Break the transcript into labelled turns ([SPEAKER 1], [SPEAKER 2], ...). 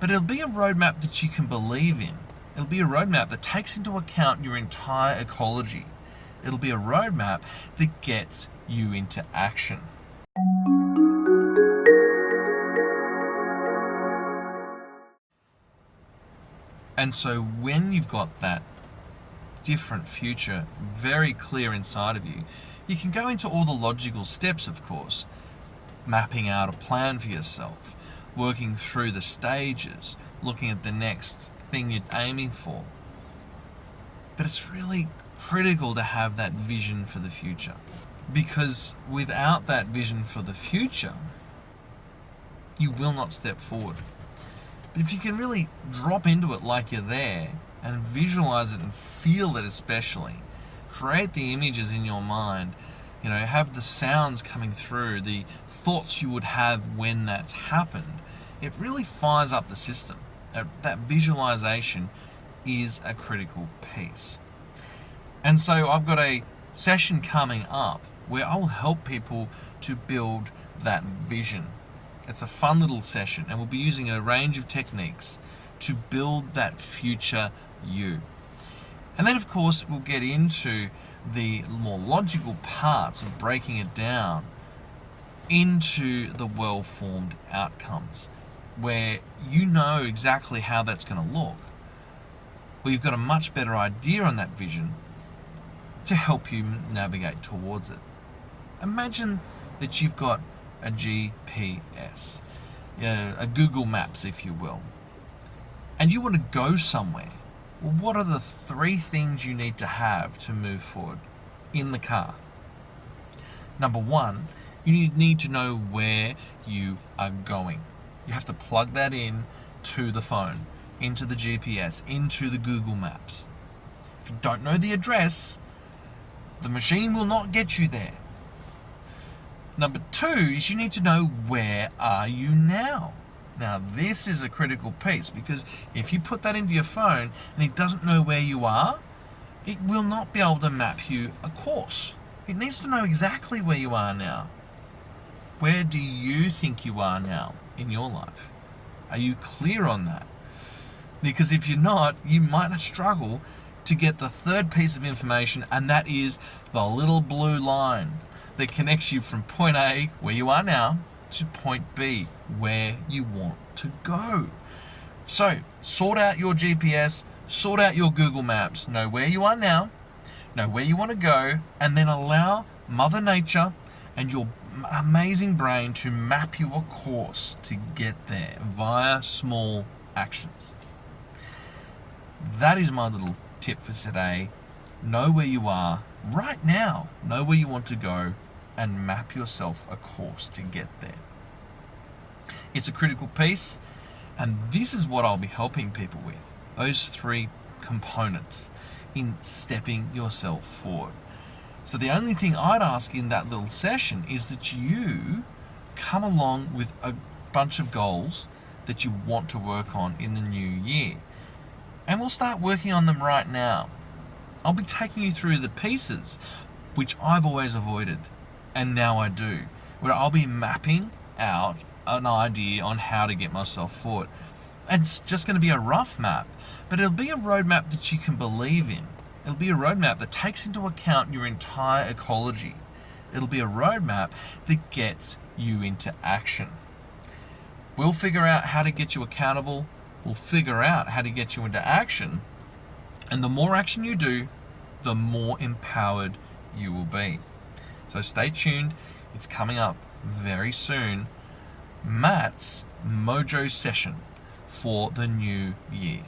[SPEAKER 1] but it'll be a roadmap that you can believe in. It'll be a roadmap that takes into account your entire ecology. It'll be a roadmap that gets you into action. And so when you've got that different future very clear inside of you, you can go into all the logical steps, of course, mapping out a plan for yourself, working through the stages, looking at the next thing you're aiming for. But it's really critical to have that vision for the future, because without that vision for the future, you will not step forward. But if you can really drop into it like you're there and visualize it and feel it, especially create the images in your mind, have the sounds coming through, the thoughts you would have when that's happened, it really fires up the system. That visualization is a critical piece. And so I've got a session coming up where I'll help people to build that vision. It's a fun little session, and we'll be using a range of techniques to build that future you. And then, of course, we'll get into the more logical parts of breaking it down into the well-formed outcomes, where you know exactly how that's going to look, where you've got a much better idea on that vision to help you navigate towards it. Imagine that you've got a GPS, a Google Maps, if you will, and you want to go somewhere. Well, what are the 3 things you need to have to move forward in the car? Number 1, you need to know where you are going. You have to plug that in to the phone, into the GPS, into the Google Maps. If you don't know the address, the machine will not get you there. Number 2 is you need to know, where are you now? Now, this is a critical piece, because if you put that into your phone and it doesn't know where you are, it will not be able to map you a course. It needs to know exactly where you are now. Where do you think you are now in your life? Are you clear on that? Because if you're not, you might struggle to get the 3rd piece of information, and that is the little blue line that connects you from point A, where you are now, to point B, where you want to go. So, sort out your GPS, sort out your Google Maps, know where you are now, know where you want to go, and then allow Mother Nature and your amazing brain to map you a course to get there via small actions. That is my little tip for today. Know where you are right now, know where you want to go, and map yourself a course to get there. It's a critical piece, and this is what I'll be helping people with, those 3 components in stepping yourself forward. So the only thing I'd ask in that little session is that you come along with a bunch of goals that you want to work on in the new year. And we'll start working on them right now. I'll be taking you through the pieces which I've always avoided, and now I do, where I'll be mapping out an idea on how to get myself forward. And it's just going to be a rough map, but it'll be a roadmap that you can believe in. It'll be a roadmap that takes into account your entire ecology. It'll be a roadmap that gets you into action. We'll figure out how to get you accountable. We'll figure out how to get you into action. And the more action you do, the more empowered you will be. So stay tuned. It's coming up very soon. Matt's Mojo session for the new year.